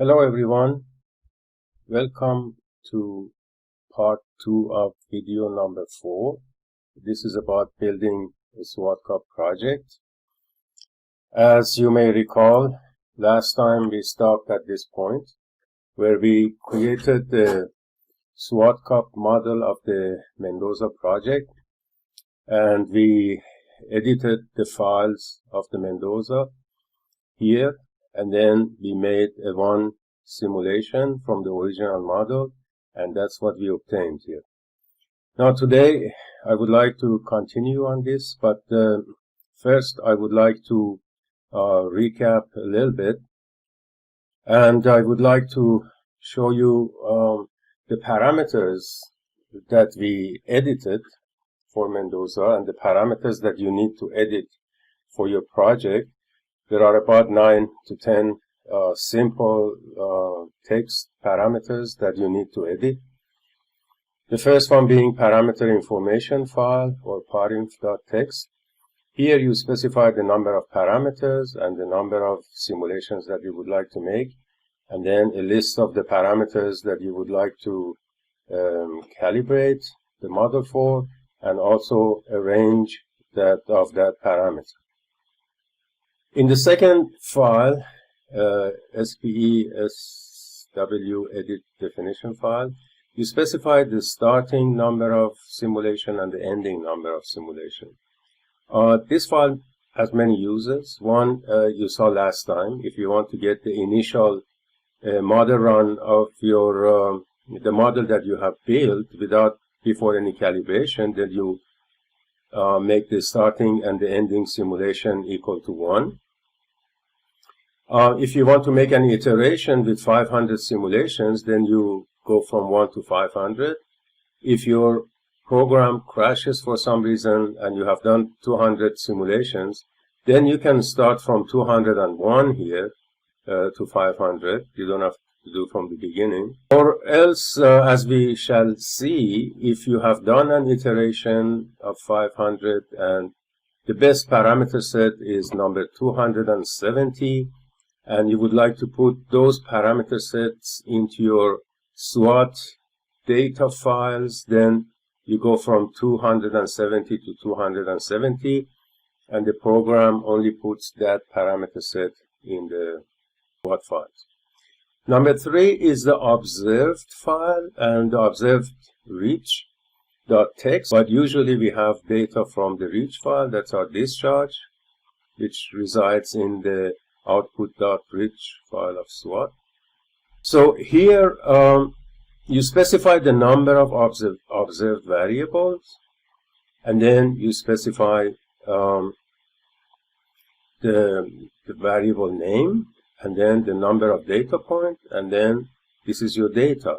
Hello everyone, welcome to part 2 of video number 4. This is about building a SWAT-cup project. As you may recall, last time we stopped at this point where we created the SWAT-cup model of the Mendoza project, and we edited the files of the Mendoza here, and then we made a one simulation from the original model, and that's what we obtained here. Now today I would like to continue on this, but first I would like to recap a little bit, and I would like to show you the parameters that we edited for Mendoza and the parameters that you need to edit for your project. There are about 9 to 10 simple text parameters that you need to edit. The first one being parameter information file or parinf.txt. Here you specify the number of parameters and the number of simulations that you would like to make, and then a list of the parameters that you would like to calibrate the model for, and also a range of that parameter. In the second file, SPE SW edit definition file, you specify the starting number of simulation and the ending number of simulation. This file has many uses. One you saw last time. If you want to get the initial model run of your the model that you have built before any calibration, then you make the starting and the ending simulation equal to 1. If you want to make an iteration with 500 simulations, then you go from 1 to 500. If your program crashes for some reason and you have done 200 simulations, then you can start from 201 here to 500. You don't have to do from the beginning. Or else, as we shall see, if you have done an iteration of 500 and the best parameter set is number 270, and you would like to put those parameter sets into your SWAT data files, then you go from 270 to 270, and the program only puts that parameter set in the SWAT files. Number 3 is the observed file and the observed reach.txt, but usually we have data from the reach file, that's our discharge, which resides in the output.reach file of SWAT. So here you specify the number of observed variables, and then you specify the variable name, and then the number of data points, and then this is your data.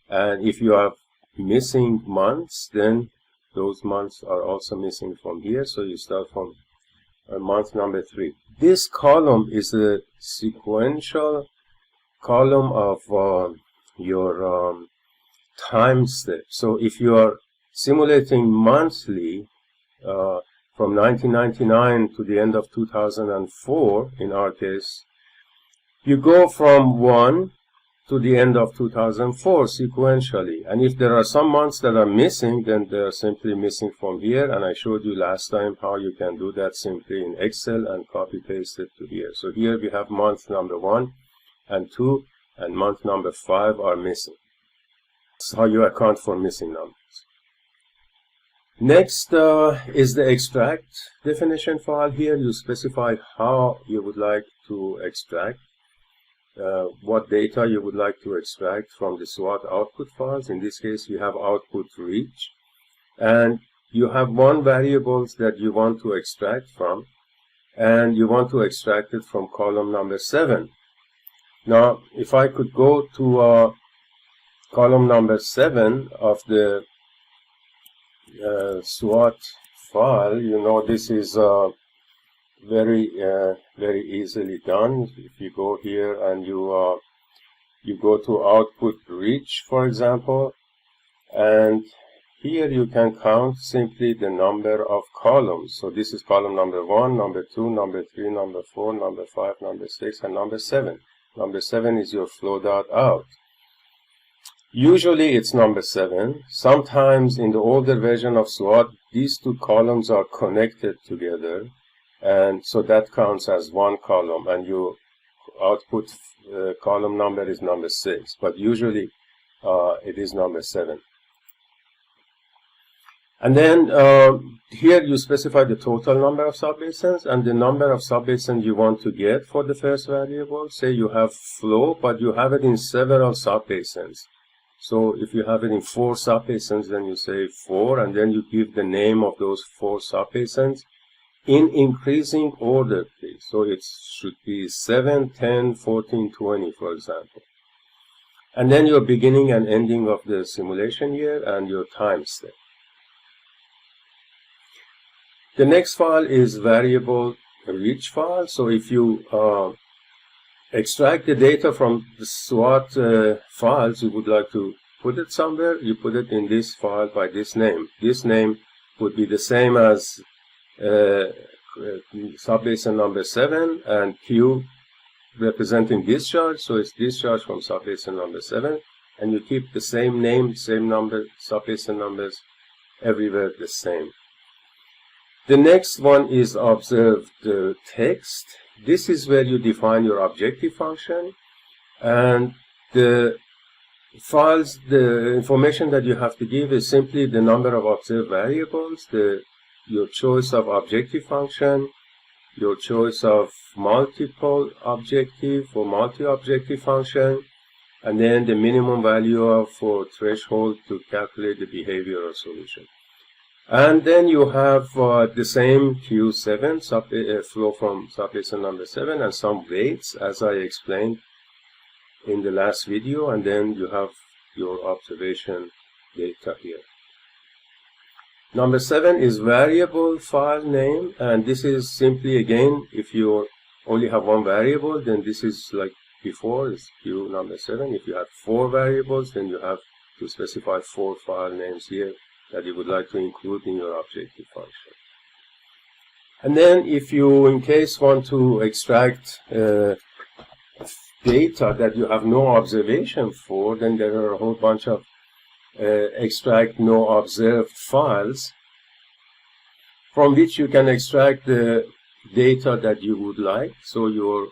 And if you have missing months, then those months are also missing from here, so you start from month number 3. This column is a sequential column of your time step. So if you are simulating monthly from 1999 to the end of 2004, in our case, you go from 1 to the end of 2004 sequentially. And if there are some months that are missing, then they are simply missing from here. And I showed you last time how you can do that simply in Excel and copy paste it to here. So here we have month number 1 and 2, and month number 5 are missing. That's how you account for missing numbers. Next is the extract definition file. Here you specify how you would like to extract, what data you would like to extract from the SWAT output files. In this case, you have output reach, and you have one variable that you want to extract from, and you want to extract it from column number 7. Now, if I could go to column number 7 of the SWAT file, you know this is very easily done. If you go here and you go to output reach, for example, and here you can count simply the number of columns. So this is column number 1, number 2, number 3, number 4, number 5, number 6, and number 7. Number 7 is your flow dot out. Usually it's number 7. Sometimes in the older version of SWAT, these two columns are connected together, and so that counts as one column, and your output column number is number 6, but usually it is number 7. And then here you specify the total number of subbasins and the number of subbasins you want to get for the first variable. Say you have flow, but you have it in several subbasins. So if you have it in 4 subbasins, then you say 4, and then you give the name of those 4 subbasins in increasing order, please. So it should be 7, 10, 14, 20, for example. And then your beginning and ending of the simulation year and your time step. The next file is variable reach file. So if you extract the data from the SWAT files, you would like to put it somewhere, you put it in this file by this name. This name would be the same as subbasin number 7 and Q representing discharge, so it's discharge from subbasin number 7, and you keep the same name, same number, subbasin numbers everywhere the same. The next one is observed text. This is where you define your objective function, and the files, the information that you have to give is simply the number of observed variables, your choice of objective function, your choice of multiple objective or multi-objective function, and then the minimum value of for threshold to calculate the behavioral solution. And then you have the same Q7 flow from subbasin number 7 and some weights as I explained in the last video, and then you have your observation data here. Number 7 is variable file name, and this is simply, again, if you only have one variable, then this is like before, is Q number 7. If you have 4 variables, then you have to specify 4 file names here that you would like to include in your objective function. And then if you, in case, want to extract data that you have no observation for, then there are a whole bunch of extract no observed files from which you can extract the data that you would like. So you're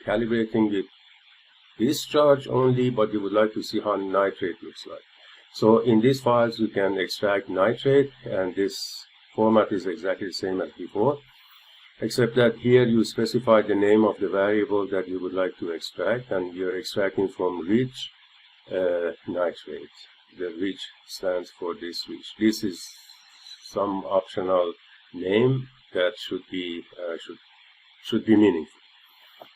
calibrating with discharge only, but you would like to see how nitrate looks like. So in these files you can extract nitrate, and this format is exactly the same as before, except that here you specify the name of the variable that you would like to extract, and you're extracting from reach nitrate. The reach stands for this reach. This is some optional name that should be meaningful.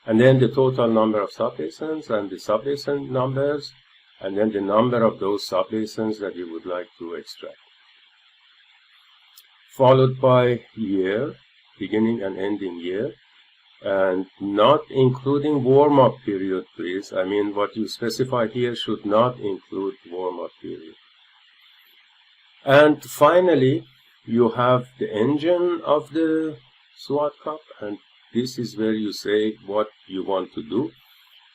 And then the total number of subbasins and the subbasin numbers, and then the number of those subbasins that you would like to extract. Followed by year, beginning and ending year, and not including warm-up period, please. I mean, what you specify here should not include warm-up period. And finally, you have the engine of the SWAT-cup, and this is where you say what you want to do.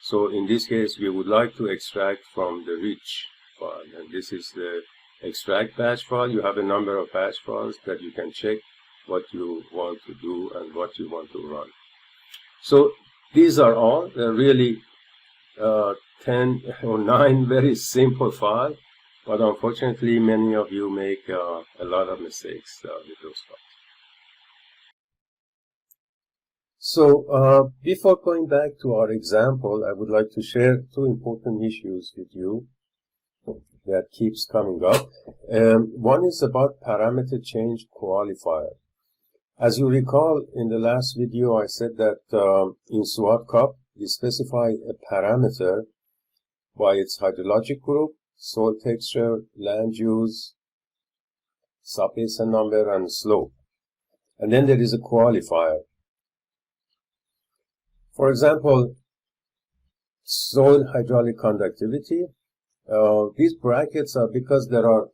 So in this case, we would like to extract from the reach file, and this is the extract batch file. You have a number of batch files that you can check what you want to do and what you want to run. So these are all really 10 or 9 very simple files, but unfortunately many of you make a lot of mistakes with those files. So before going back to our example, I would like to share 2 important issues with you that keeps coming up. One is about parameter change qualifier. As you recall, in the last video I said that in SWAT-cup we specify a parameter by its hydrologic group, soil texture, land use, subbasin number, and slope. And then there is a qualifier. For example, soil hydraulic conductivity. These brackets are because there are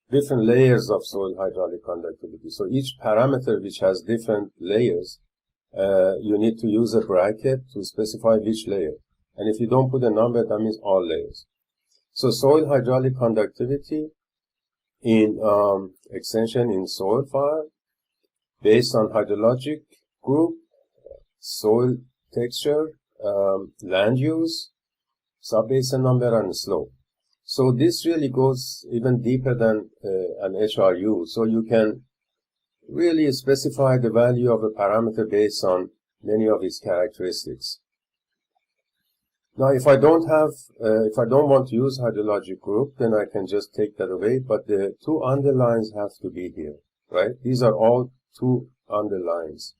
different layers of soil hydraulic conductivity. So each parameter which has different layers you need to use a bracket to specify which layer. And if you don't put a number, that means all layers. So soil hydraulic conductivity in extension in soil file based on hydrologic group, soil texture, land use, subbasin number, and slope. So this really goes even deeper than an HRU. So you can really specify the value of a parameter based on many of its characteristics. Now, if I don't want to use hydrologic group, then I can just take that away, but the two underlines have to be here, right? These are all two underlines.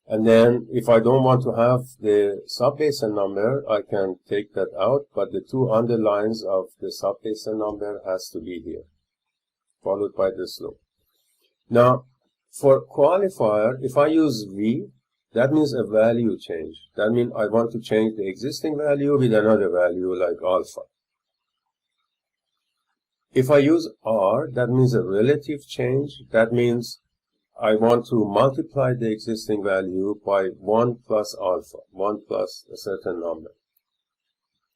And then, if I don't want to have the subbasin number, I can take that out, but the two underlines of the subbasin number has to be here, followed by the slope. Now, for qualifier, if I use V, that means a value change. That means I want to change the existing value with another value like alpha. If I use R, that means a relative change. That means I want to multiply the existing value by 1 plus alpha, 1 plus a certain number.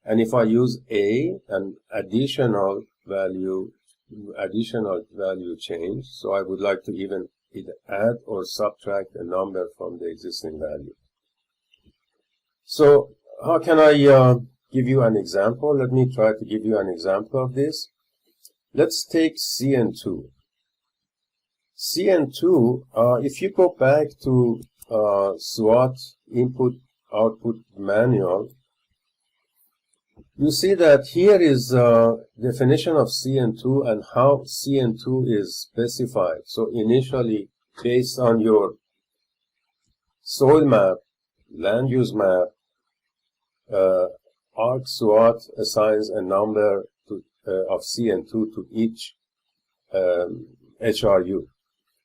And if I use A, an additional value change, so I would like to either add or subtract a number from the existing value. So how can I give you an example? Let me try to give you an example of this. Let's take CN2. CN2, if you go back to SWAT input-output manual, you see that here is definition of CN2 and how CN2 is specified. So initially, based on your soil map, land use map, ArcSWAT assigns a number of CN2 to each HRU.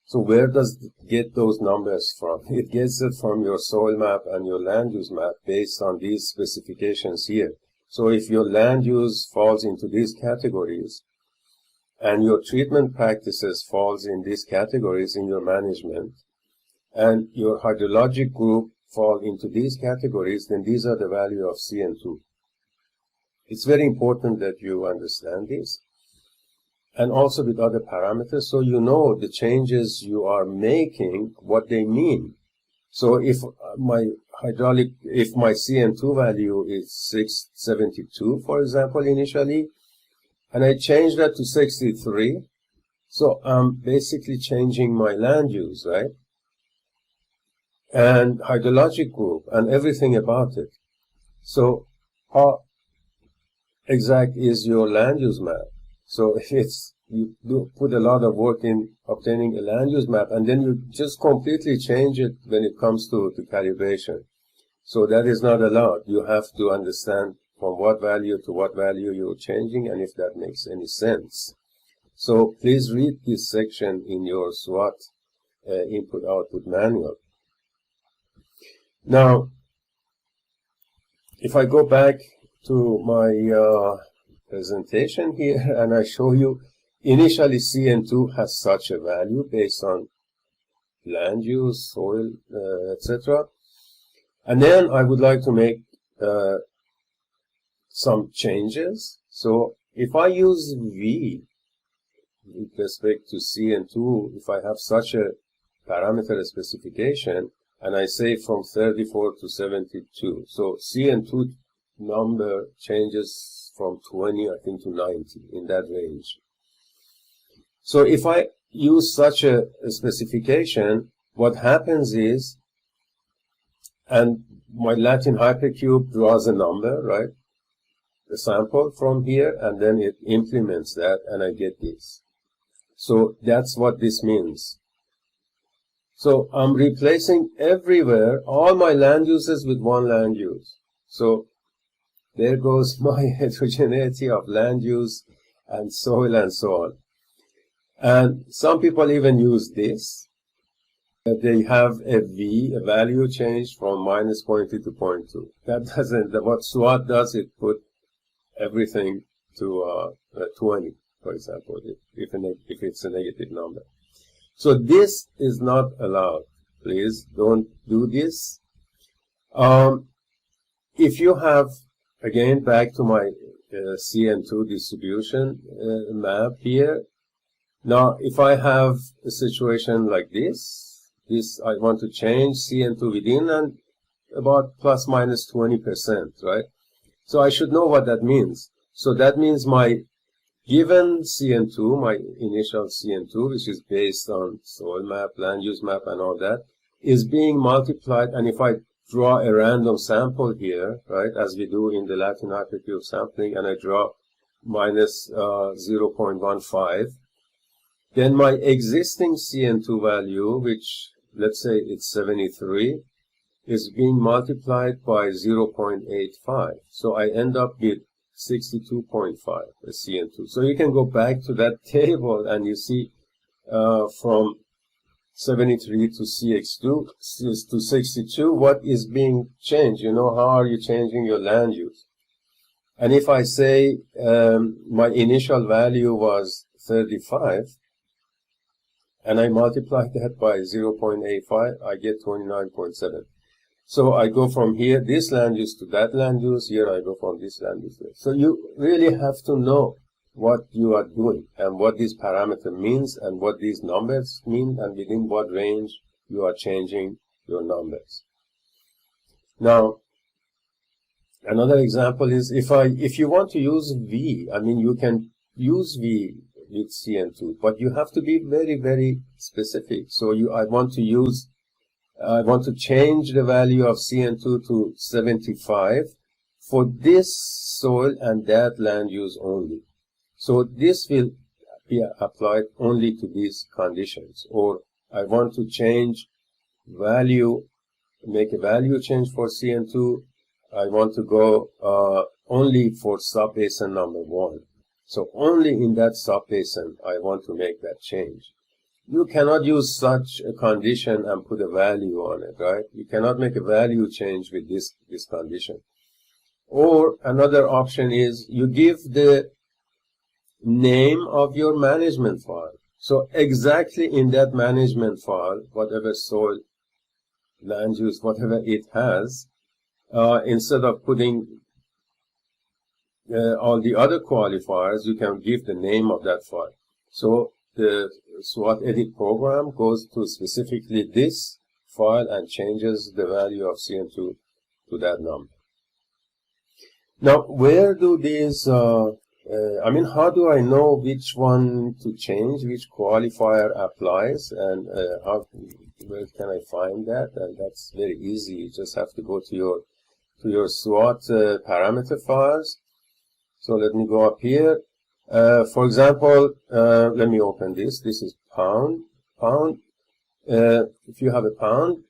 So where does it get those numbers from? It gets it from your soil map and your land use map based on these specifications here. So if your land use falls into these categories and your treatment practices falls in these categories in your management and your hydrologic group fall into these categories, then these are the value of CN2. It's very important that you understand this. And also with other parameters, so you know the changes you are making, what they mean. So if my CN2 value is 672, for example, initially, and I change that to 63, so I'm basically changing my land use, right? And hydrologic group and everything about it. So how exact is your land use map? So if you do put a lot of work in obtaining a land use map, and then you just completely change it when it comes to calibration. So that is not allowed. You have to understand from what value to what value you're changing, and if that makes any sense. So please read this section in your SWAT input-output manual. Now, if I go back to my presentation here, and I show you, initially CN2 has such a value based on land use, soil, etc. And then I would like to make some changes. So if I use V with respect to CN2, if I have such a parameter specification, and I say from 34 to 72, so CN2 number changes from 20, I think, to 90, in that range. So if I use such a specification, what happens is, and my Latin hypercube draws a number, right? The sample from here, and then it implements that, and I get this. So that's what this means. So I'm replacing everywhere all my land uses with one land use. So there goes my heterogeneity of land use and soil and so on. And some people even use this. They have a V, a value change from minus 0.2 to 0.2. That doesn't, what SWAT does, it put everything to 20, for example, if it's a negative number. So this is not allowed. Please don't do this. If you have, again, back to my CN2 distribution map here. Now, if I have a situation like this I want to change CN2 within and about plus minus 20%, right? So I should know what that means. So that means my given CN2, my initial CN2, which is based on soil map, land use map, and all that, is being multiplied. And if I draw a random sample here, right, as we do in the Latin hierarchy of sampling, and I draw minus 0.15, then my existing CN2 value, which let's say it's 73, is being multiplied by 0.85. So I end up with 62.5 CN2. So you can go back to that table and you see from 73 to CX2 to 62, what is being changed? You know, how are you changing your land use? And if I say my initial value was 35, and I multiply that by 0.85, I get 29.7. So I go from here, this land use, to that land use. Here I go from this land use. So you really have to know what you are doing and what this parameter means and what these numbers mean and within what range you are changing your numbers. Now, another example is if you want to use V, I mean, you can use V with CN2, but you have to be very, very specific. So I want to change the value of CN2 to 75 for this soil and that land use only. So this will be applied only to these conditions. Or I want to change value, make a value change for CN2. I want to go only for sub-basin number 1. So only in that sub-basin I want to make that change. You cannot use such a condition and put a value on it, right? You cannot make a value change with this condition. Or another option is you give the name of your management file. So exactly in that management file, whatever soil, land use, whatever it has, instead of putting all the other qualifiers, you can give the name of that file. So the SWAT edit program goes to specifically this file and changes the value of CN2 to that number. Now, where do these, how do I know which one to change, which qualifier applies, and where can I find that? And that's very easy. You just have to go to your SWAT parameter files. So let me go up here. For example, let me open this. This is pound. If you have a pound,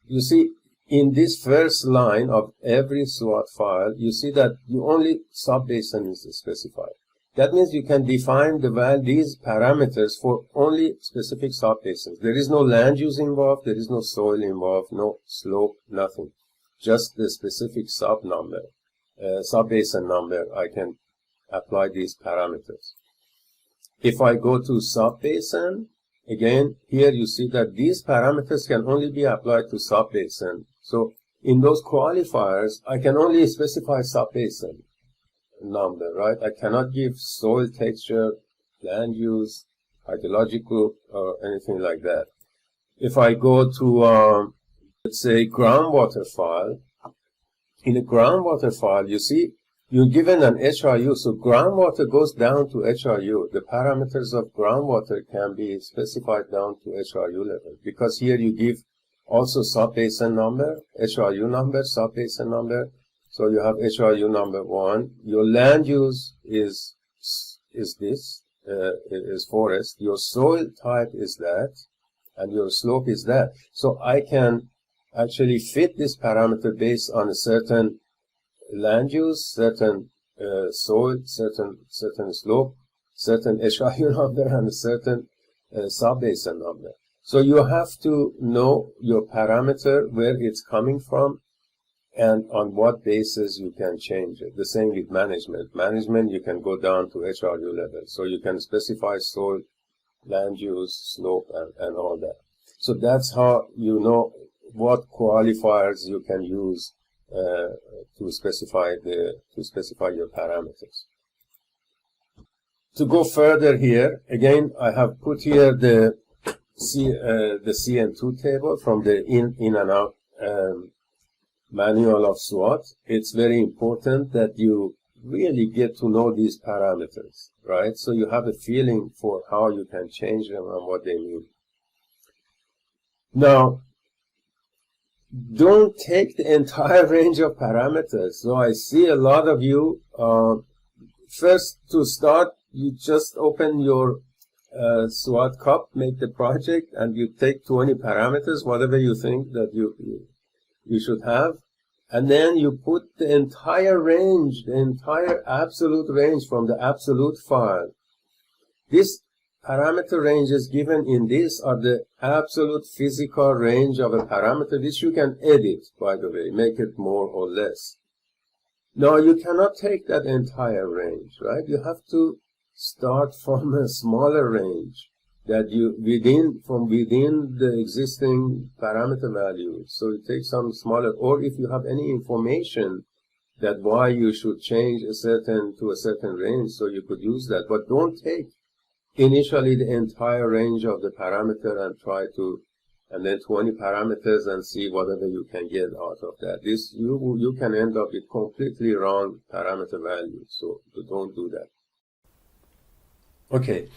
you see in this first line of every SWAT file, you see that only sub-basin is specified. That means you can define these parameters for only specific sub-basins. There is no land use involved, there is no soil involved, no slope, nothing. Just the specific sub-basin number, I can apply these parameters. If I go to sub-basin, again, here you see that these parameters can only be applied to sub-basin. So in those qualifiers, I can only specify sub-basin number, right? I cannot give soil texture, land use, hydrological, or anything like that. If I go to, let's say, groundwater file, in a groundwater file, you see, you're given an HRU, so groundwater goes down to HRU. The parameters of groundwater can be specified down to HRU level, because here you give also sub-basin number, HRU number, sub-basin number. So you have HRU number 1. Your land use is forest. Your soil type is that, and your slope is that. So I can actually fit this parameter based on a certain land use, certain soil, certain slope, certain HRU number, and a certain sub-basin number. So you have to know your parameter, where it's coming from, and on what basis you can change it. The same with management. Management, you can go down to HRU level. So you can specify soil, land use, slope, and all that. So that's how you know what qualifiers you can use to specify your parameters. To go further here, again, I have put here the CN2 table from the in and out manual of SWAT. It's very important that you really get to know these parameters, right? So you have a feeling for how you can change them and what they mean. Now, don't take the entire range of parameters. So I see a lot of you, first to start, you just open your SWAT-cup, make the project, and you take 20 parameters, whatever you think that you should have. And then you put the entire range, the entire absolute range from the absolute file. This parameter ranges given in this are the absolute physical range of a parameter, which you can edit, by the way, make it more or less. Now, you cannot take that entire range, right? You have to start from a smaller range that from within the existing parameter value. So you take some smaller, or if you have any information that why you should change to a certain range, so you could use that. But don't take initially the entire range of the parameter and then 20 parameters and see whatever you can get out of that. You can end up with completely wrong parameter values, so don't do that. Okay,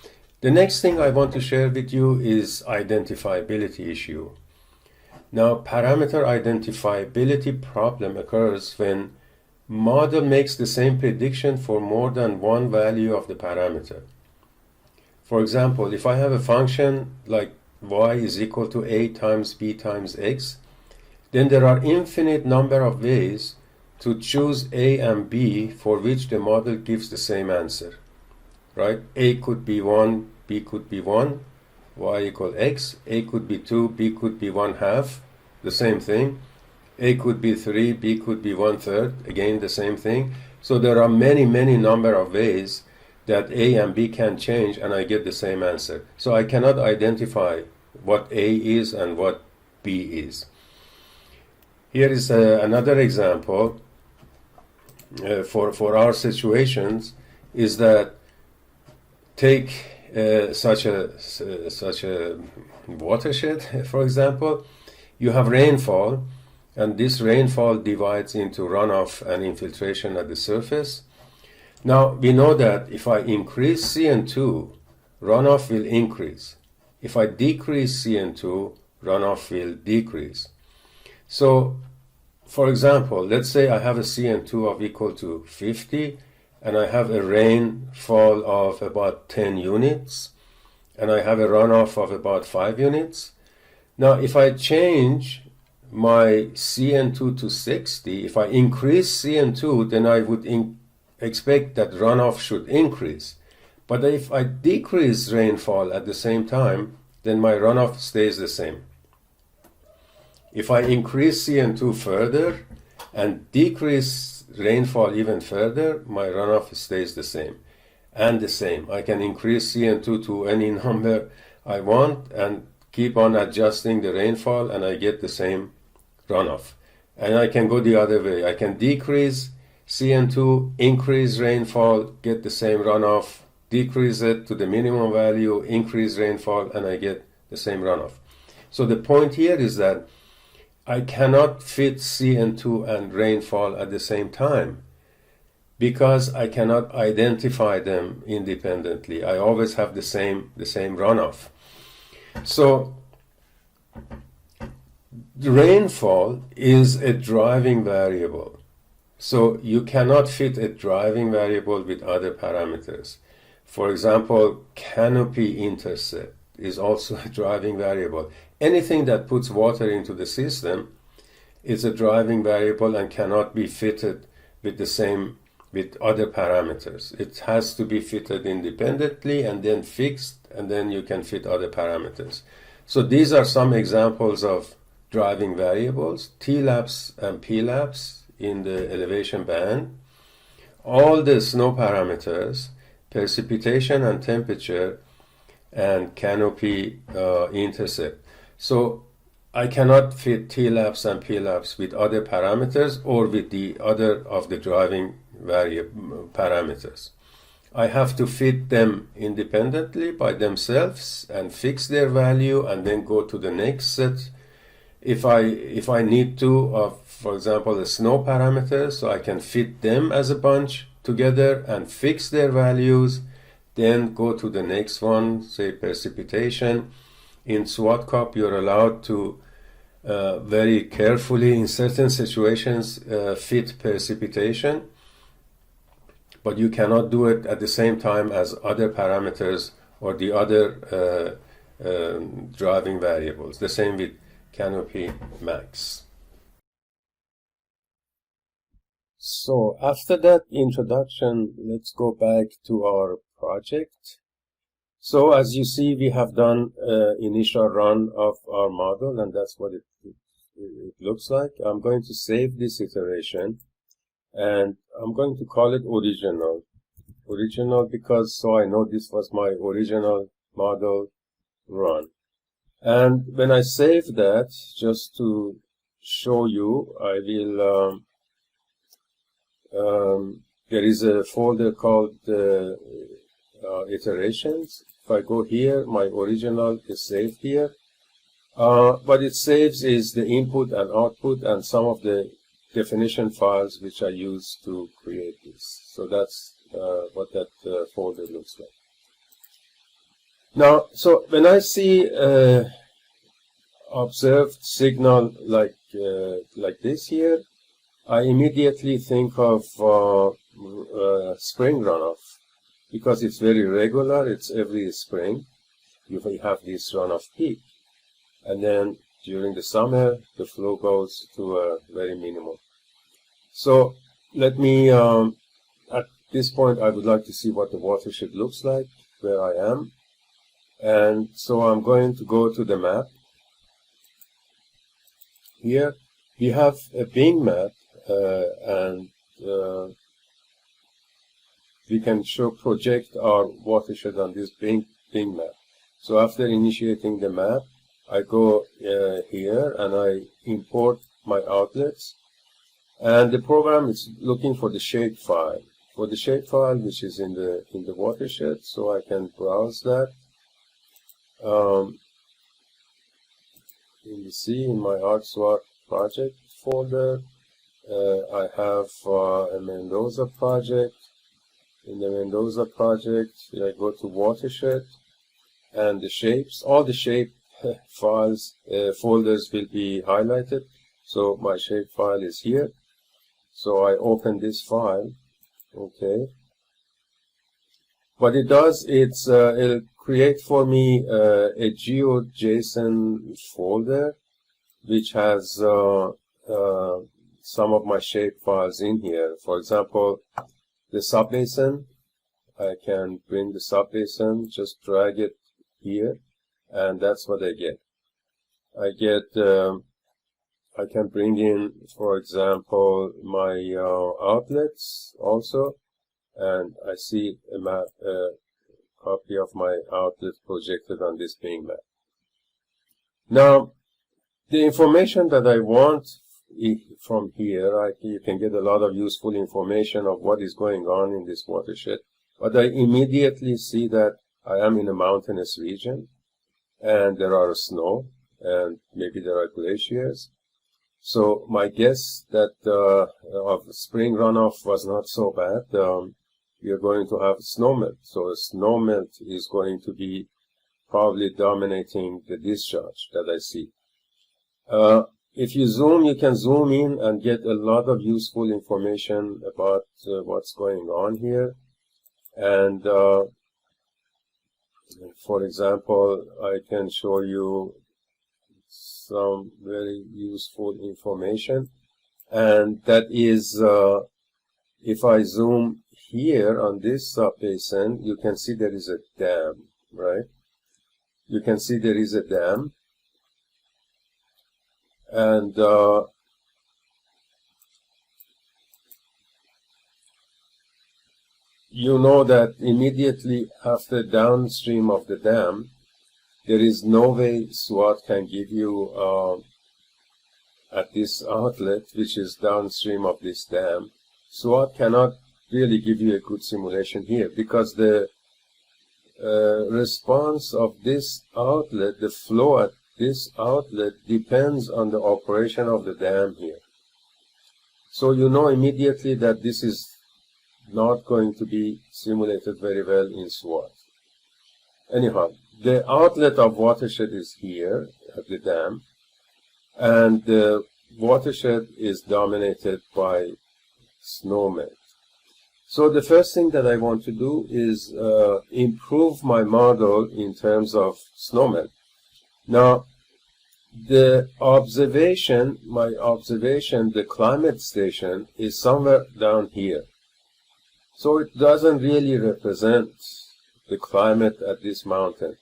the next thing I want to share with you is identifiability issue. Now, parameter identifiability problem occurs when model makes the same prediction for more than one value of the parameter. For example, if I have a function like y is equal to a times b times x, then there are infinite number of ways to choose a and b for which the model gives the same answer. Right? A could be 1, B could be 1, Y equal X, A could be 2, B could be 1/2, the same thing. A could be 3, B could be 1/3, again the same thing. So there are many number of ways that A and B can change and I get the same answer. So I cannot identify what A is and what B is. Here is another example for our situations is that take such a watershed, for example. You have rainfall, and this rainfall divides into runoff and infiltration at the surface. Now, we know that if I increase CN2, runoff will increase. If I decrease CN2, runoff will decrease. So, for example, let's say I have a CN2 of equal to 50, and I have a rainfall of about 10 units, and I have a runoff of about 5 units. Now, if I change my CN2 to 60, if I increase CN2, then I would expect that runoff should increase. But if I decrease rainfall at the same time, then my runoff stays the same. If I increase CN2 further and decrease rainfall even further, my runoff stays the same. And the same. I can increase CN2 to any number I want and keep on adjusting the rainfall and I get the same runoff. And I can go the other way. I can decrease CN2, increase rainfall, get the same runoff, decrease it to the minimum value, increase rainfall, and I get the same runoff. So the point here is that I cannot fit CN2 and rainfall at the same time because I cannot identify them independently. I always have the same runoff. So the rainfall is a driving variable. So you cannot fit a driving variable with other parameters. For example, canopy intercept is also a driving variable. Anything that puts water into the system is a driving variable and cannot be fitted with other parameters. It has to be fitted independently and then fixed, and then you can fit other parameters. So these are some examples of driving variables: TLAPS and PLAPS in the elevation band, all the snow parameters, precipitation and temperature, and canopy intercept. So I cannot fit TLAPS and PLAPS with other parameters or with the other of the driving parameters. I have to fit them independently by themselves and fix their value and then go to the next set. If I need to, for example, the snow parameters, so I can fit them as a bunch together and fix their values, then go to the next one, say precipitation. In SWATCUP, you're allowed to very carefully, in certain situations, fit precipitation, but you cannot do it at the same time as other parameters or the other driving variables. The same with canopy max. So after that introduction, let's go back to our project. So as you see, we have done initial run of our model, and that's what it looks like. I'm going to save this iteration, and I'm going to call it original. Original because so I know this was my original model run. And when I save that, just to show you, I will there is a folder called iterations. If I go here, my original is saved here. What it saves is the input and output and some of the definition files which I use to create this. So that's what that folder looks like. Now, so when I see observed signal like this here, I immediately think of spring runoff, because it's very regular. It's every spring you have this runoff peak, and then during the summer the flow goes to a very minimal. So let me at this point I would like to see what the watershed looks like where I am, and so I'm going to go to the map. Here we have a Bing map, and we can project our watershed on this Bing map. So after initiating the map, I go here and I import my outlets, and the program is looking for the shapefile. For the shapefile which is in the watershed, so I can browse that. You see in my ArcSwat project folder, I have a Mendoza project. In the Mendoza project, I go to Watershed, and the shapes, all the shape files, folders will be highlighted. So my shape file is here. So I open this file. Okay. What it does, it'll create for me a GeoJSON folder, which has some of my shape files in here. For example, the subbasin, I can bring the subbasin, just drag it here, and that's what I get. I can bring in, for example, my outlets also, and I see a map, copy of my outlet projected on this Bing map. Now, the information that I want from here, you can get a lot of useful information of what is going on in this watershed, but I immediately see that I am in a mountainous region, and there are snow, and maybe there are glaciers. So my guess that of spring runoff was not so bad. We are going to have snow melt. So snow melt is going to be probably dominating the discharge that I see. If you zoom, you can zoom in and get a lot of useful information about what's going on here. And for example, I can show you some very useful information, and that is if I zoom here on this subbasin, you can see there is a dam, right? You can see there is a dam, and you know that immediately after downstream of the dam, there is no way SWAT can give you at this outlet, which is downstream of this dam. SWAT cannot really give you a good simulation here because the response of this outlet, the flow at this outlet, depends on the operation of the dam here. So you know immediately that this is not going to be simulated very well in SWAT. Anyhow, the outlet of Watershed is here at the dam, and the watershed is dominated by snowmelt. So the first thing that I want to do is improve my model in terms of snowmelt. Now, the observation, the climate station is somewhere down here. So it doesn't really represent the climate at this mountain.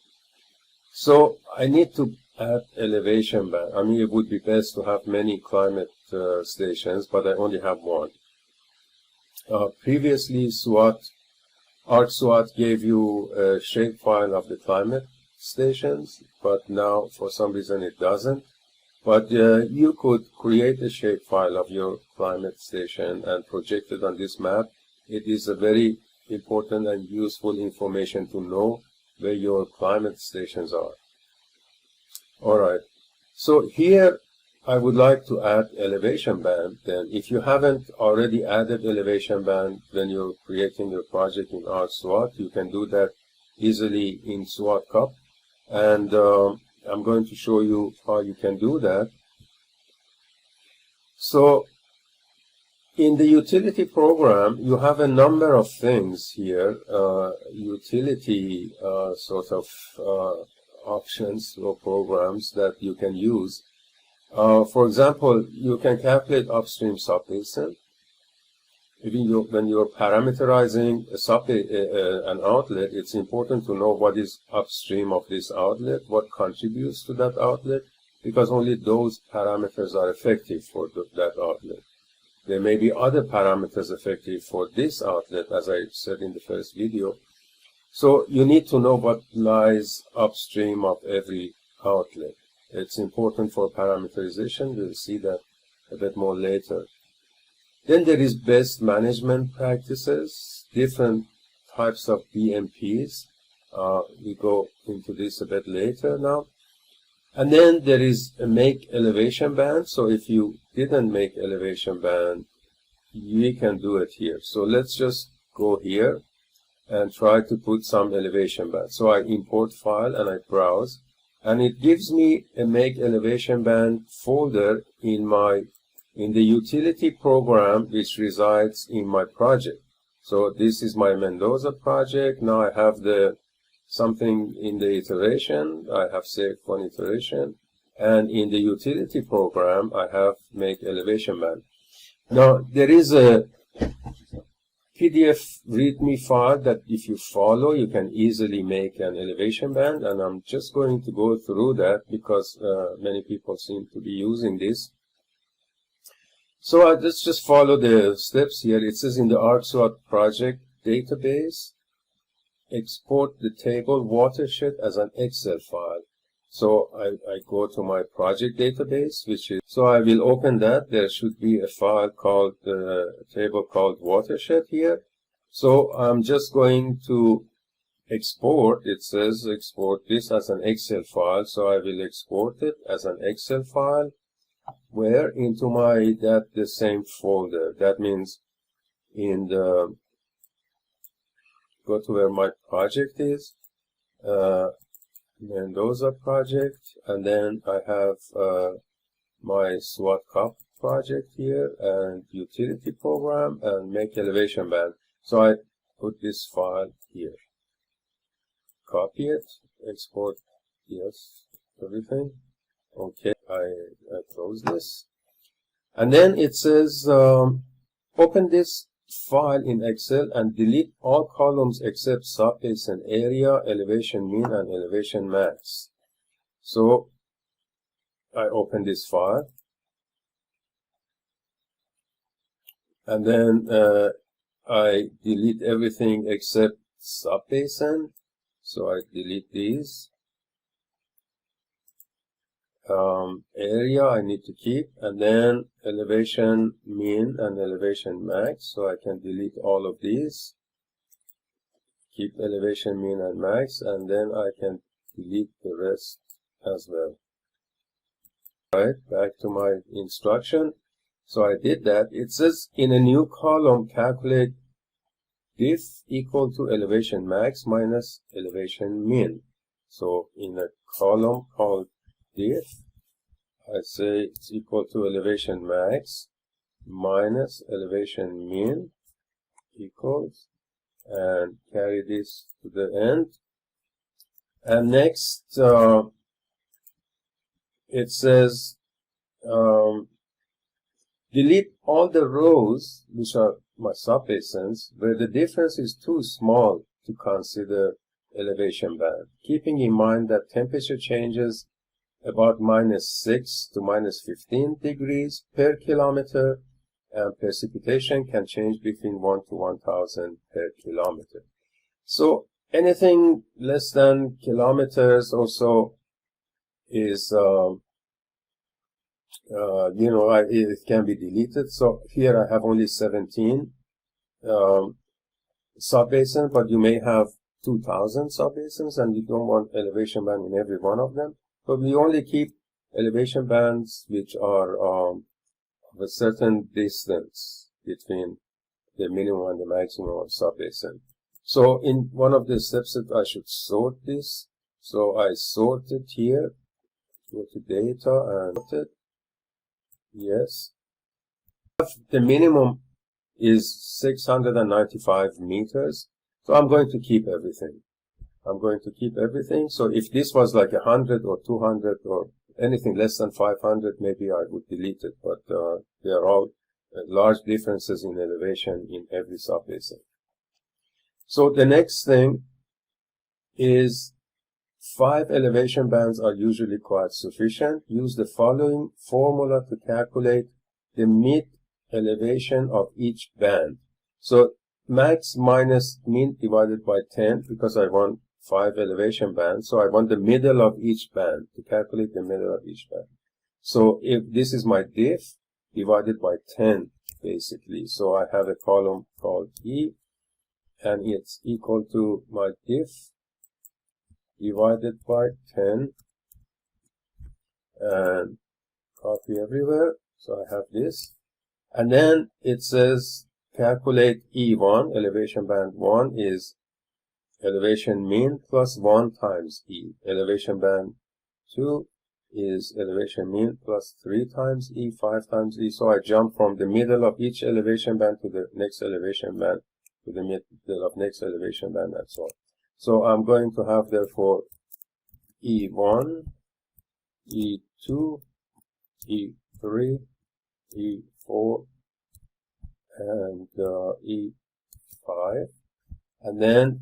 So I need to add elevation band. I mean, it would be best to have many climate stations, but I only have one. Previously, ArcSWAT gave you a shapefile of the climate stations, but now for some reason it doesn't. But you could create a shapefile of your climate station and project it on this map. It is a very important and useful information to know where your climate stations are. Alright, so here I would like to add elevation band. Then if you haven't already added elevation band when you're creating your project in ArcSWAT, you can do that easily in SWATCUP. And I'm going to show you how you can do that. So in the utility program, you have a number of things here, utility sort of options or programs that you can use. For example, you can calculate upstream subbasin. When you're parameterizing an outlet, it's important to know what is upstream of this outlet, what contributes to that outlet, because only those parameters are effective for that outlet. There may be other parameters effective for this outlet, as I said in the first video. So you need to know what lies upstream of every outlet. It's important for parameterization. We'll see that a bit more later. Then there is best management practices, different types of BMPs. We go into this a bit later now. And then there is a make elevation band. So if you didn't make elevation band, we can do it here. So let's just go here and try to put some elevation band. So I import file and I browse, and it gives me a make elevation band folder in the utility program which resides in my project. So this is my Mendoza project. Now I have something in the iteration. I have saved one iteration, and in the utility program I have make elevation band. Now there is a PDF README file that if you follow, you can easily make an elevation band, and I'm just going to go through that because many people seem to be using this. So let's just follow the steps here. It says in the ArcSWAT project database, export the table Watershed as an Excel file. So I go to my project database, so I will open that. There should be a file called, table called Watershed here. So I'm just going to export. It says export this as an Excel file. So I will export it as an Excel file. Where? Into the same folder. That means go to where my project is, Mendoza project, and then I have my Swat-cup project here, and utility program, and make elevation band. So I put this file here, copy it, export, yes, everything. Okay, I close this. And then it says, open this file in Excel and delete all columns except subbasin area, elevation mean, and elevation max. So I open this file. And then I delete everything except subbasin. So I delete these. area I need to keep, and then elevation mean and elevation max. So I can delete all of these, keep elevation mean and max, and then I can delete the rest as well. Right, back to my instruction. So I did that. It says in a new column, calculate diff equal to elevation max minus elevation mean. So in a column called diff, I say it's equal to elevation max minus elevation mean equals, and carry this to the end. And next, it says delete all the rows, which are my subbasins, where the difference is too small to consider elevation band, keeping in mind that temperature changes about -6 to -15 degrees per kilometer, and precipitation can change between 1 to 1000 per kilometer. So anything less than kilometers also is it can be deleted. So here I have only 17 subbasins, but you may have 2000 subbasins, and you don't want elevation band in every one of them. But we only keep elevation bands which are of a certain distance between the minimum and the maximum of subbasin. So in one of the steps that I should sort this. So I sort it here, go to data and sort it. Yes. The minimum is 695 meters. So I'm going to keep everything. So if this was like 100 or 200 or anything less than 500, maybe I would delete it. But there are all large differences in elevation in every subbasin. So the next thing is 5 elevation bands are usually quite sufficient. Use the following formula to calculate the mid elevation of each band. So max minus mean divided by 10, because I want 5 elevation bands. So I want the middle of each band, to calculate the middle of each band. So if this is my diff divided by 10, basically. So I have a column called E, and it's equal to my diff divided by 10, and copy everywhere. So I have this, and then it says calculate E1, elevation band 1 is elevation mean plus 1 times E. Elevation band 2 is elevation mean plus 3 times E, 5 times E. So I jump from the middle of each elevation band to the next elevation band, to the middle of next elevation band, and so on. So I'm going to have, therefore, E1, E2, E3, E4, and E5. And then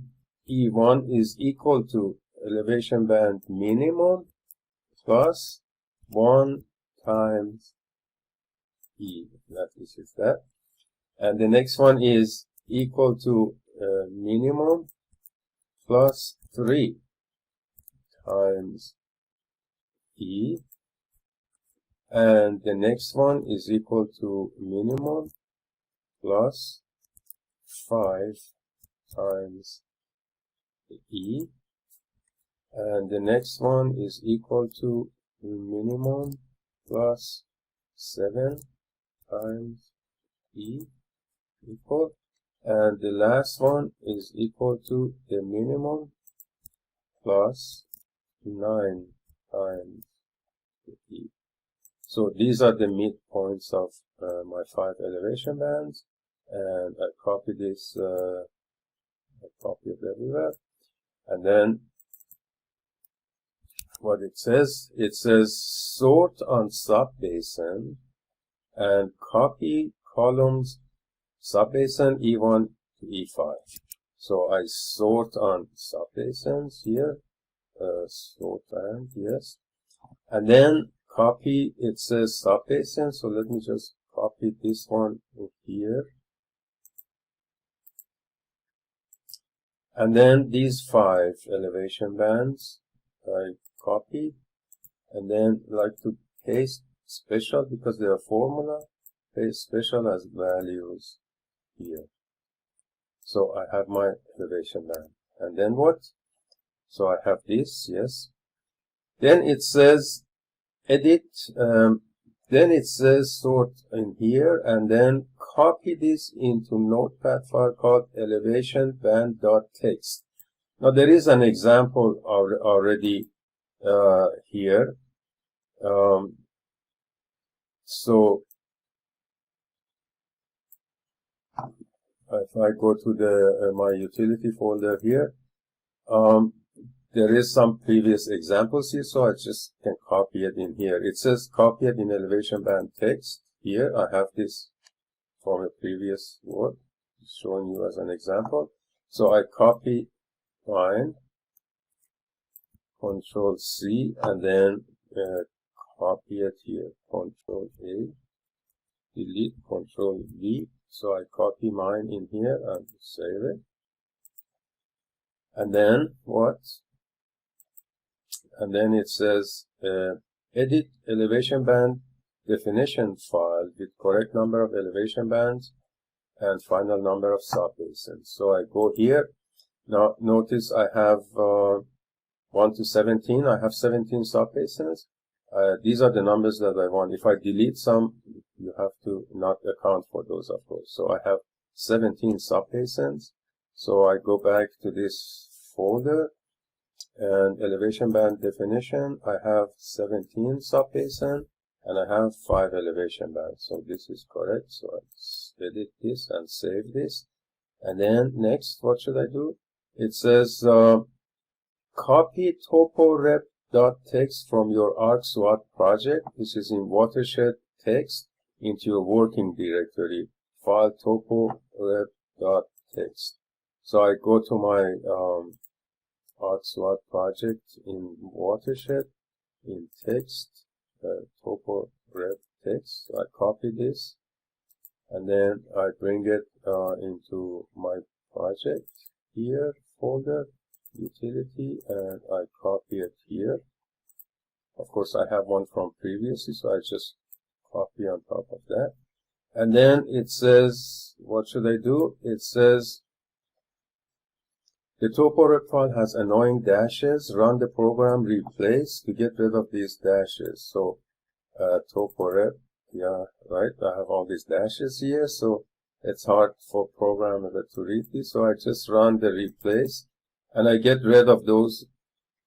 E1 is equal to elevation band minimum plus 1 times E. That is that. And the next one is equal to minimum plus 3 times E, and the next one is equal to minimum plus 5 times E, and the next one is equal to minimum plus 7 times E equal, and the last one is equal to the minimum plus 9 times E. So these are the midpoints of my 5 elevation bands, and I copy this, I copy it everywhere, and then what it says sort on subbasin and copy columns subbasin E1 to E5. So I sort on subbasins here, sort and yes, and then copy, it says subbasin, so let me just copy this one here, and then these 5 elevation bands I copy, and then like to paste special because they are formula, paste special as values here. So I have my elevation band. And then what? So I have this, yes. Then it says edit, then it says sort in here, and then copy this into notepad file called elevationband.txt. Now there is an example already here. So if I go to the my utility folder here, there is some previous examples here, so I just can copy it in here. It says copy it in elevation band text. Here I have this from a previous work showing you as an example. So I copy mine, Control C, and then copy it here, Control A, delete, Control V. So I copy mine in here and save it. And then what? And then it says edit elevation band definition file with correct number of elevation bands and final number of subbasins. So I go here. Now notice I have 1 to 17. I have 17 subbasins. These are the numbers that I want. If I delete some, you have to not account for those, of course. So I have 17 subbasins. So I go back to this folder and elevation band definition. I have 17 subbasin and I have 5 elevation bands. So this is correct. So I edit this and save this. And then next, what should I do? It says copy toporep.txt from your ArcSWAT project, which is in Watershed text, into your working directory, file toporep.txt. So I go to my ArcSWAT project in Watershed, in text, toporep text. So I copy this, and then I bring it into my project here, folder, utility, and I copy it here. Of course, I have one from previously, so I just copy on top of that. And then it says, what should I do? It says, the toporep file has annoying dashes. Run the program replace to get rid of these dashes. So, toporep, yeah, right. I have all these dashes here, so it's hard for programmer to read this. So I just run the replace, and I get rid of those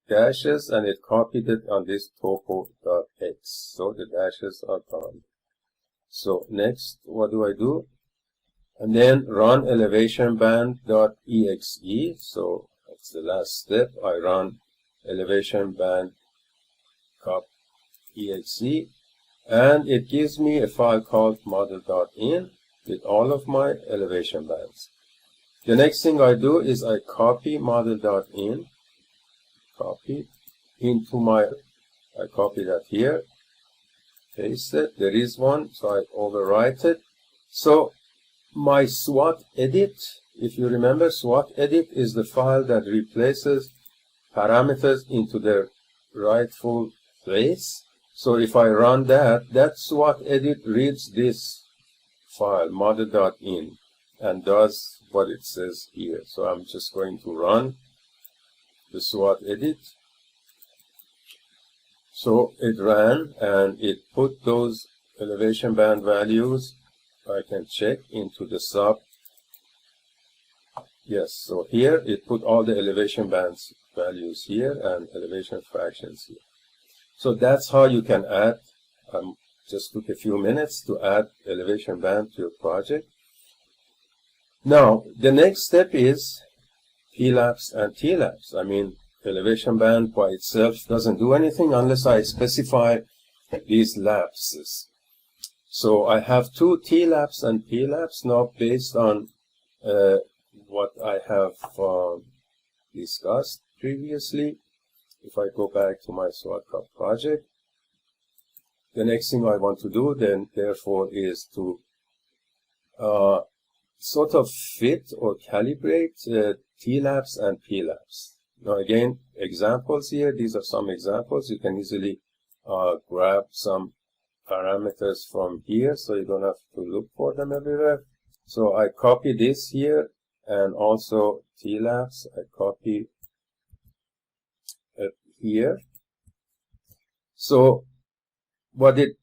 dashes, and it copied it on this topo.x. So the dashes are gone. So next, what do I do? And then run elevation band.exe. So that's the last step. I run elevation band.exe, and it gives me a file called model.in with all of my elevation bands. The next thing I do is I copy model.in, copy into my, I copy that here, paste it. There is one, so I overwrite it. So my SWAT edit, if you remember, SWAT edit is the file that replaces parameters into their rightful place. So if I run that, that SWAT edit reads this file, model.in, and does what it says here. So I'm just going to run the SWAT edit. So it ran, and it put those elevation band values, I can check, into the sub. Yes, so here it put all the elevation bands values here and elevation fractions here. So that's how you can add, just took a few minutes to add elevation band to your project. Now, the next step is PLAPS and TLAPS. I mean, elevation band by itself doesn't do anything unless I specify these lapses. So I have two TLAPS and PLAPS now based on what I have discussed previously. If I go back to my SWATCUP project, the next thing I want to do then, therefore, is to sort of fit or calibrate TLAPS and PLAPS. Now again, examples here. These are some examples. You can easily grab some parameters from here, so you don't have to look for them everywhere. So I copy this here, and also TLAPS, I copy it here. So what it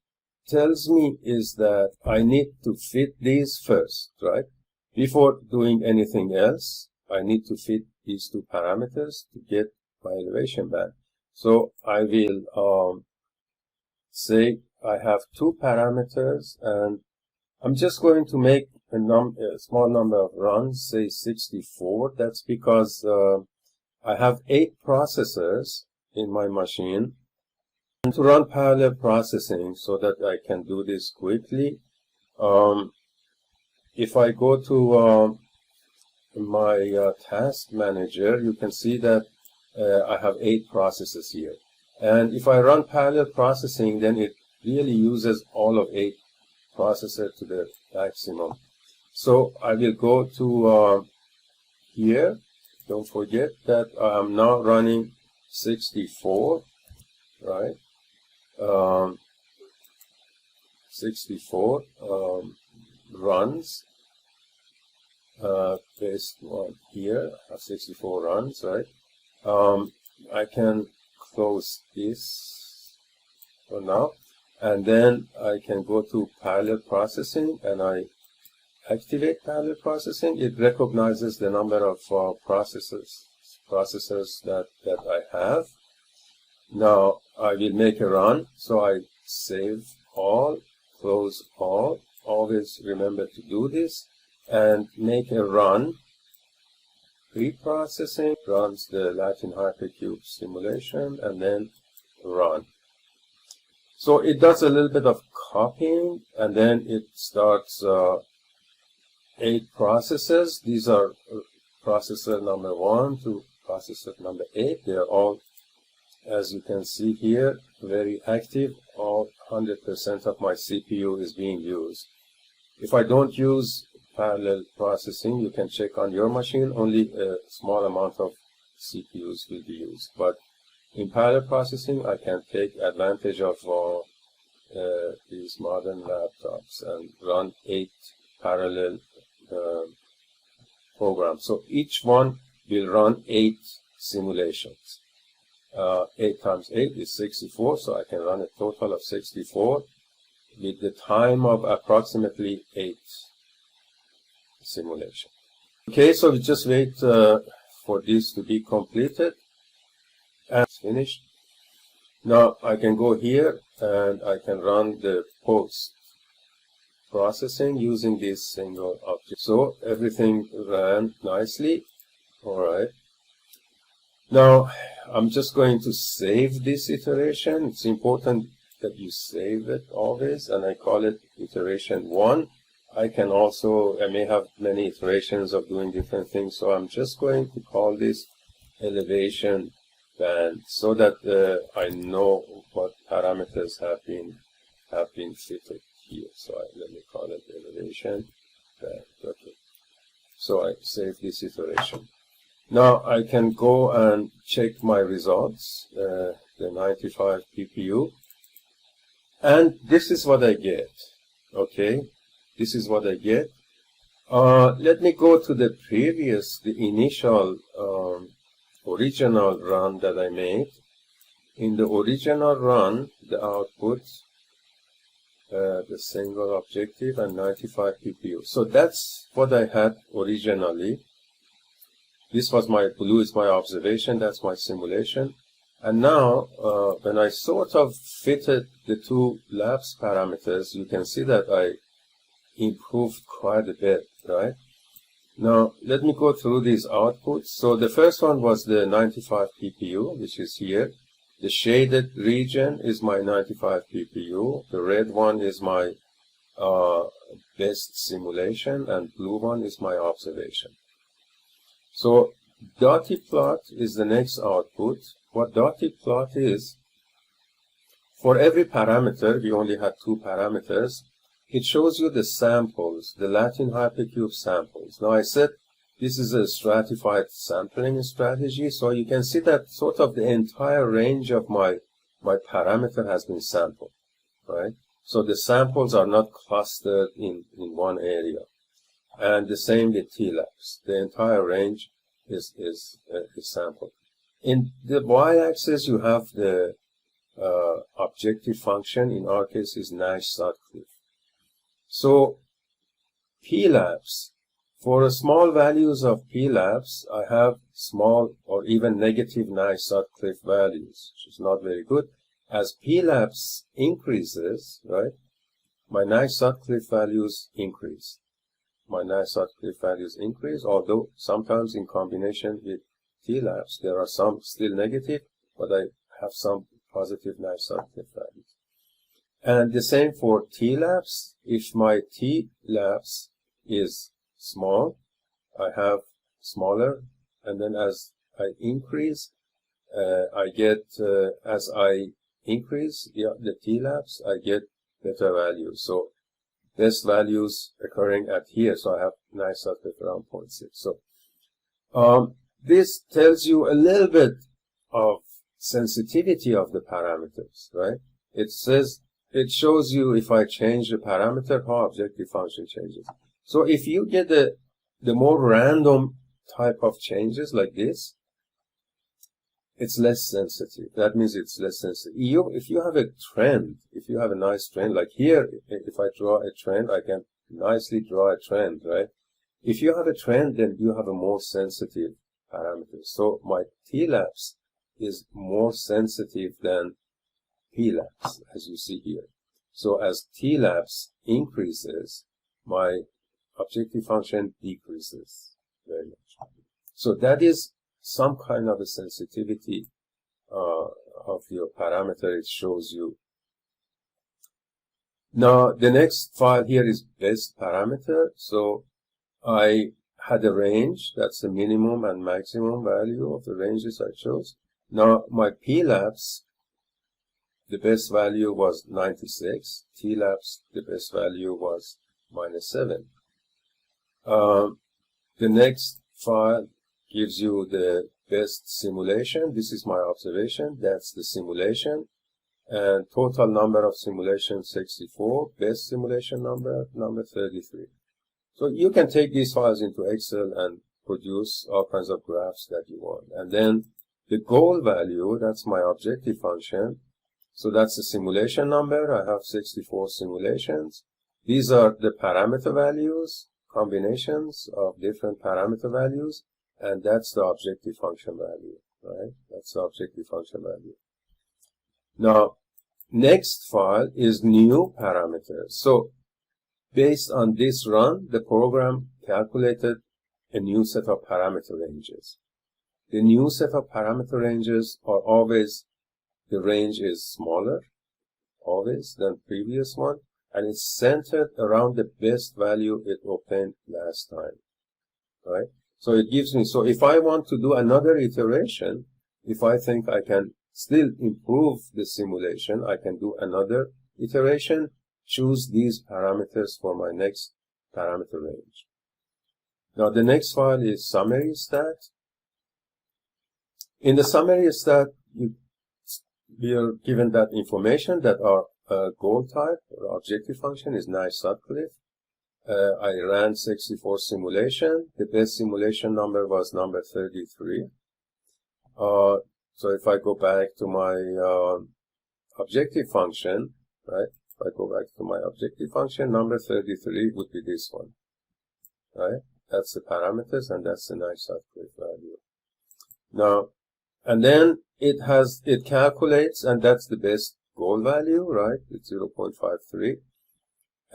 tells me is that I need to fit these first, right? Before doing anything else, I need to fit these two parameters to get my elevation band. So I will say I have two parameters, and I'm just going to make a small number of runs, say 64. That's because I have 8 processors in my machine. And to run parallel processing so that I can do this quickly, if I go to my task manager, you can see that I have 8 processes here. And if I run parallel processing, then it really uses all of 8 processors to the maximum. So I will go to here. Don't forget that I'm now running 64, right? 64 runs based on here. I have 64 runs, right? I can close this for now, and then I can go to parallel processing, and I activate parallel processing. It recognizes the number of processors that I have. Now I will make a run, so I save all, close all, always remember to do this, and make a run. Pre-processing runs the Latin hypercube simulation, and then run. So it does a little bit of copying, and then it starts 8 processes. These are processor number 1 to processor number 8. They are all, as you can see here, very active. All 100% of my CPU is being used. If I don't use parallel processing, you can check on your machine, only a small amount of CPUs will be used. But in parallel processing, I can take advantage of these modern laptops and run 8 parallel programs. So each one will run 8 simulations. 8 times 8 is 64, so I can run a total of 64 with the time of approximately 8 simulation. Okay, so we just wait for this to be completed, and it's finished. Now I can go here and I can run the post processing using this single object. So everything ran nicely. All right. Now I'm just going to save this iteration. It's important that you save it always, and I call it iteration 1. I may have many iterations of doing different things, so I'm just going to call this elevation band so that I know what parameters have been fitted here. So let me call it elevation band. Okay. So I save this iteration. Now I can go and check my results, the 95 PPU, and this is what I get. Okay. This is what I get. Let me go to the initial original run that I made. In the original run, the output, the single objective, and 95 PPU. So that's what I had originally. This was my blue is my observation, that's my simulation. And now, when I sort of fitted the two LAPS parameters, you can see that I improved quite a bit, right? Now, let me go through these outputs. So the first one was the 95 PPU, which is here. The shaded region is my 95 PPU. The red one is my best simulation, and blue one is my observation. So dotted plot is the next output. What dotted plot is, for every parameter, we only had 2 parameters. It shows you the samples, the Latin hypercube samples. Now I said this is a stratified sampling strategy, so you can see that sort of the entire range of my my parameter has been sampled, right? So the samples are not clustered in one area. And the same with TLAPS. The entire range is sampled. In the y-axis, you have the objective function. In our case, is Nash-Sutcliffe. So PLAPS, for small values of PLAPS, I have small or even negative Nash-Sutcliffe values, which is not very good. As PLAPS increases, right, my Nash-Sutcliffe values increase. My Nash-Sutcliffe values increase, although sometimes in combination with TLAPS, there are some still negative, but I have some positive Nash-Sutcliffe values. And the same for TLAPS. If my TLAPS is small, I have smaller, and then as I increase, I get, as I increase the TLAPS, I get better values. So best values occurring at here, so I have Nash-Sutcliffe around 0.6. So this tells you a little bit of sensitivity of the parameters, right? It says, it shows you if I change the parameter, how objective function changes. So if you get the more random type of changes like this, it's less sensitive. That means it's less sensitive. If you have a trend, if you have a nice trend, like here, if I draw a trend, I can nicely draw a trend, right? If you have a trend, then you have a more sensitive parameter. So my TLAPS is more sensitive than PLAPS, as you see here. So as TLAPS increases, my objective function decreases very much. So that is some kind of a sensitivity of your parameter. It shows you. Now the next file here is best parameter. So I had a range, that's the minimum and maximum value of the ranges I chose. Now my PLAPS, the best value was 96. TLAPS, the best value was -7. The next file gives you the best simulation. This is my observation. That's the simulation. And total number of simulations 64. Best simulation number 33. So you can take these files into Excel and produce all kinds of graphs that you want. And then the goal value, that's my objective function. So that's the simulation number. I have 64 simulations. These are the parameter values, combinations of different parameter values. And that's the objective function value, right? That's the objective function value. Now, next file is new parameters. So, based on this run, the program calculated a new set of parameter ranges. The new set of parameter ranges are always, the range is smaller, always, than previous one, and it's centered around the best value it obtained last time, right? So it gives me, so if I want to do another iteration, if I think I can still improve the simulation, I can do another iteration, choose these parameters for my next parameter range. Now the next file is summary stat. In the summary stat, we are given that information that our goal type, or objective function, is Nash-Sutcliffe. I ran 64 simulation. The best simulation number was number 33. So if I go back to my objective function, right? If I go back to my objective function, number 33 would be this one, right? That's the parameters, and that's the Nash-Sutcliffe value. Now, and then it calculates, and that's the best goal value, right? It's 0.53.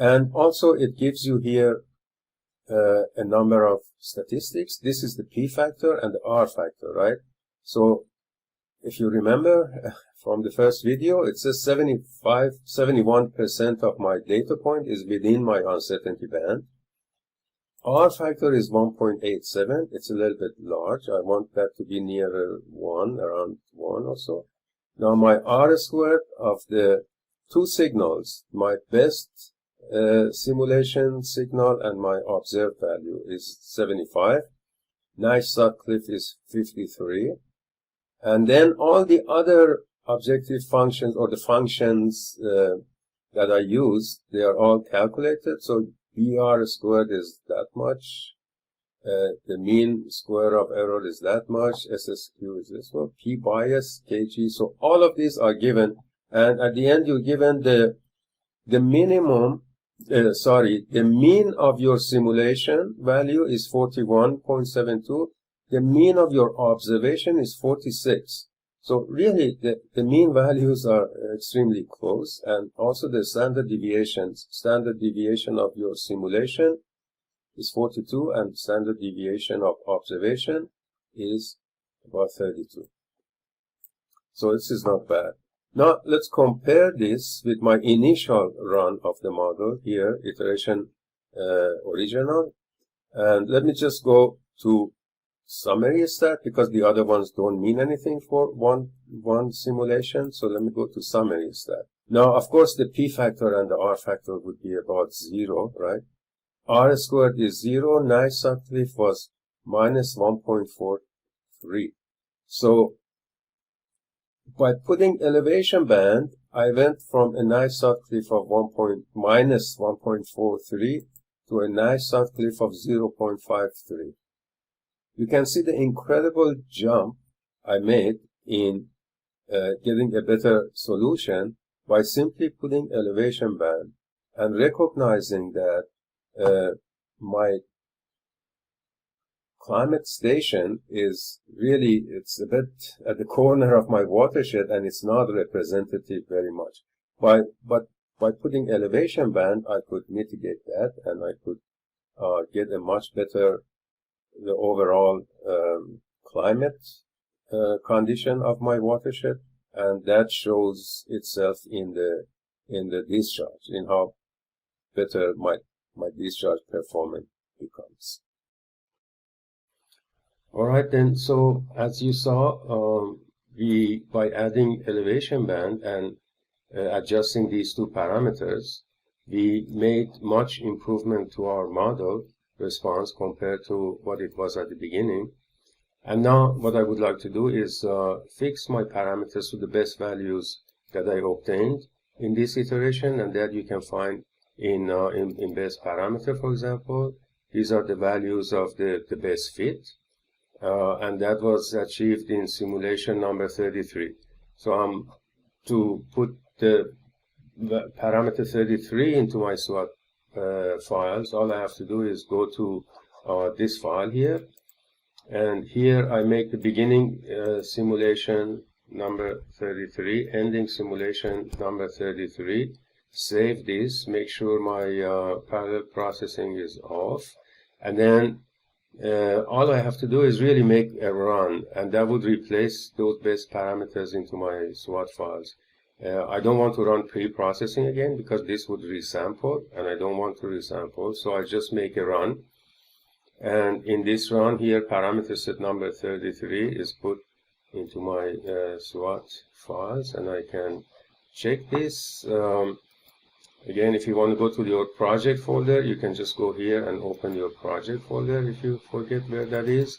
And also it gives you here a number of statistics. This is the P factor and the R factor, right? So if you remember from the first video, it says 71% of my data point is within my uncertainty band. R factor is 1.87. It's a little bit large. I want that to be nearer 1, around 1 or so. Now my R squared of the two signals, my best simulation signal and my observed value is 75. Nash-Sutcliffe is 53. And then all the other objective functions, or the functions that I use, they are all calculated. So BR squared is that much. The mean square of error is that much. SSQ is this one. P bias, KG. So all of these are given. And at the end, you're given the minimum, the mean of your simulation value is 41.72. The mean of your observation is 46. So really, the mean values are extremely close. And also the standard deviation of your simulation is 42, and standard deviation of observation is about 32. So this is not bad. Now let's compare this with my initial run of the model here, iteration original. And let me just go to summary stat, because the other ones don't mean anything for one simulation. So let me go to summary stat. Now, of course, the P factor and the R factor would be about 0, right? R squared is 0. Nice Sutcliffe was minus 1.43. So by putting elevation band, I went from a nice Sutcliffe of minus 1.43 to a nice Sutcliffe of 0.53. You can see the incredible jump I made in getting a better solution by simply putting elevation band and recognizing that my climate station is really, it's a bit at the corner of my watershed, and it's not representative very much. But by putting elevation band, I could mitigate that, and I could get a much better the overall climate condition of my watershed, and that shows itself in the discharge, in how better my discharge performance becomes. All right then, so as you saw, by adding elevation band and adjusting these two parameters, we made much improvement to our model response compared to what it was at the beginning. And now what I would like to do is fix my parameters to the best values that I obtained in this iteration, and that you can find in best parameter, for example. These are the values of the best fit, and that was achieved in simulation number 33. So to put the parameter 33 into my SWAT files, all I have to do is go to this file here, and here I make the beginning simulation number 33, ending simulation number 33, save this, make sure my parallel processing is off, and then all I have to do is really make a run, and that would replace those best parameters into my SWAT files. I don't want to run pre-processing again, because this would resample, and I don't want to resample, so I just make a run. And in this run here, parameter set number 33 is put into my SWAT files, and I can check this. Again, if you want to go to your project folder, you can just go here and open your project folder if you forget where that is.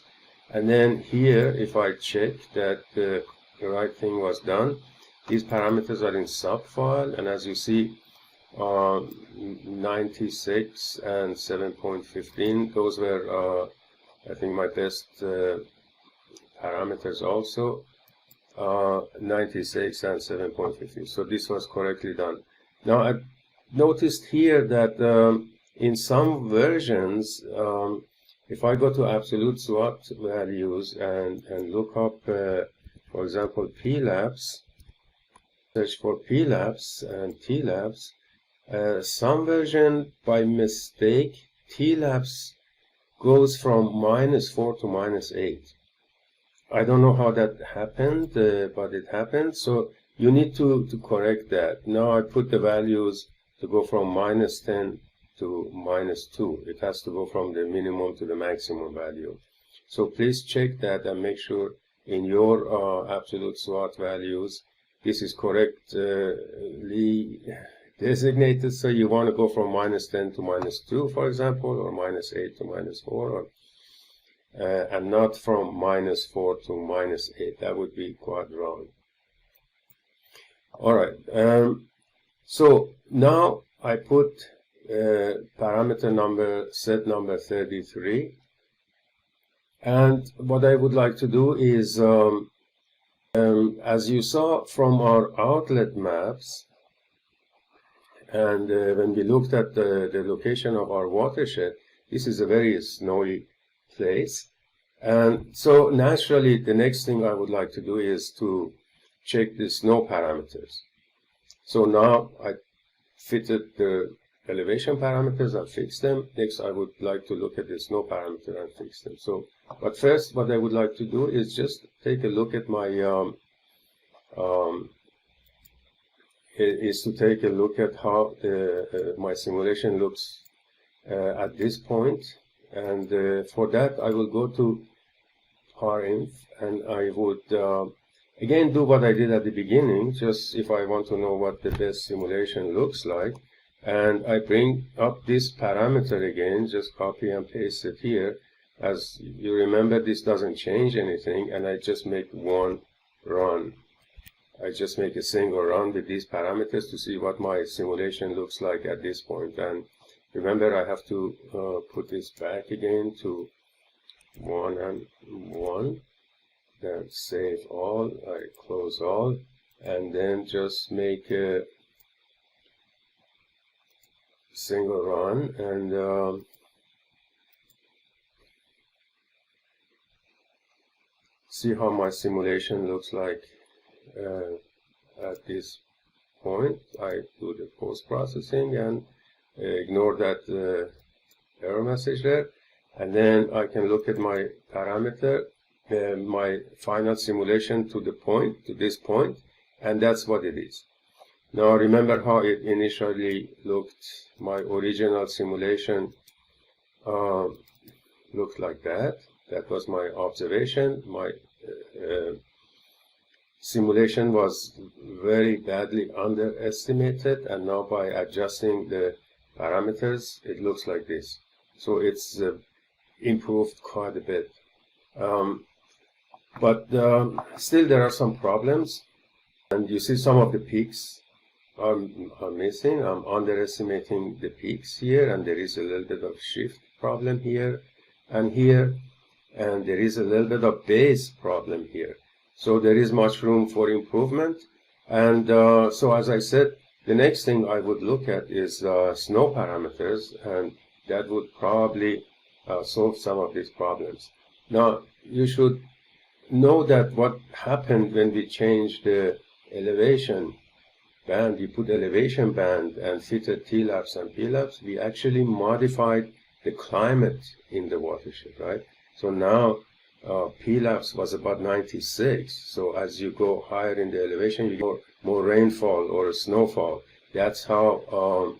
And then here, if I check that the right thing was done, these parameters are in sub file, and as you see, 96 and 7.15, those were I think my best parameters also, 96 and 7.15. So this was correctly done. Now I noticed here that in some versions, if I go to absolute SWAT values and look up, for example, PLAPS, search for PLAPS and TLAPS, some version by mistake, TLAPS goes from -4 to -8. I don't know how that happened, but it happened. So you need to correct that. Now I put the values to go from -10 to -2. It has to go from the minimum to the maximum value. So please check that and make sure in your absolute SWAT values this is correctly designated. So you want to go from -10 to -2, for example, or -8 to -4, or, and not from -4 to -8. That would be quite wrong. All right. So now I put parameter number, set number 33. And what I would like to do is, as you saw from our outlet maps, and when we looked at the location of our watershed, this is a very snowy place. And so naturally, the next thing I would like to do is to check the snow parameters. So now I fitted the elevation parameters and fixed them. Next, I would like to look at the snow parameter and fix them. So, but first, what I would like to do is just take a look at my take a look at how my simulation looks at this point. And for that, I will go to parinf, and I would again do what I did at the beginning, just if I want to know what the best simulation looks like. And I bring up this parameter again, just copy and paste it here. As you remember, this doesn't change anything, and I just make one run. I just make a single run with these parameters to see what my simulation looks like at this point. And remember, I have to put this back again to 1 and 1. Then save all, I close all, and then just make a single run, and see how my simulation looks like at this point. I do the post-processing and ignore that error message there, and then I can look at my parameter, my final simulation to this point, and that's what it is. Now remember how it initially looked. My original simulation looked like that. That was my observation. My simulation was very badly underestimated, and now by adjusting the parameters, it looks like this. So it's improved quite a bit. But still there are some problems, and you see some of the peaks are missing. I'm underestimating the peaks here, and there is a little bit of shift problem here and here, and there is a little bit of base problem here. So there is much room for improvement. And so as I said, the next thing I would look at is snow parameters, and that would probably solve some of these problems. Now you should know that what happened when we changed the elevation band, we put elevation band and fitted TLAPS and PLAPS, we actually modified the climate in the watershed, right? So now PLAPS was about 96. So as you go higher in the elevation, you get more rainfall or snowfall. That's how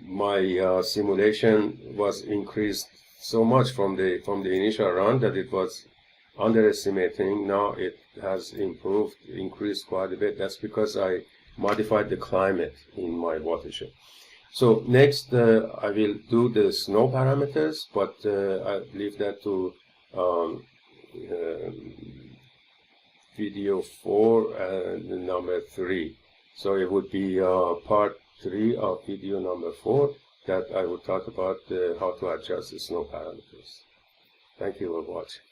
my simulation was increased so much from the initial run that it was underestimating. Now it has increased quite a bit. That's because I modified the climate in my watershed. So next I will do the snow parameters, but I leave that to video 4 and number 3. So it would be part 3 of video number 4 that I would talk about how to adjust the snow parameters. Thank you for watching.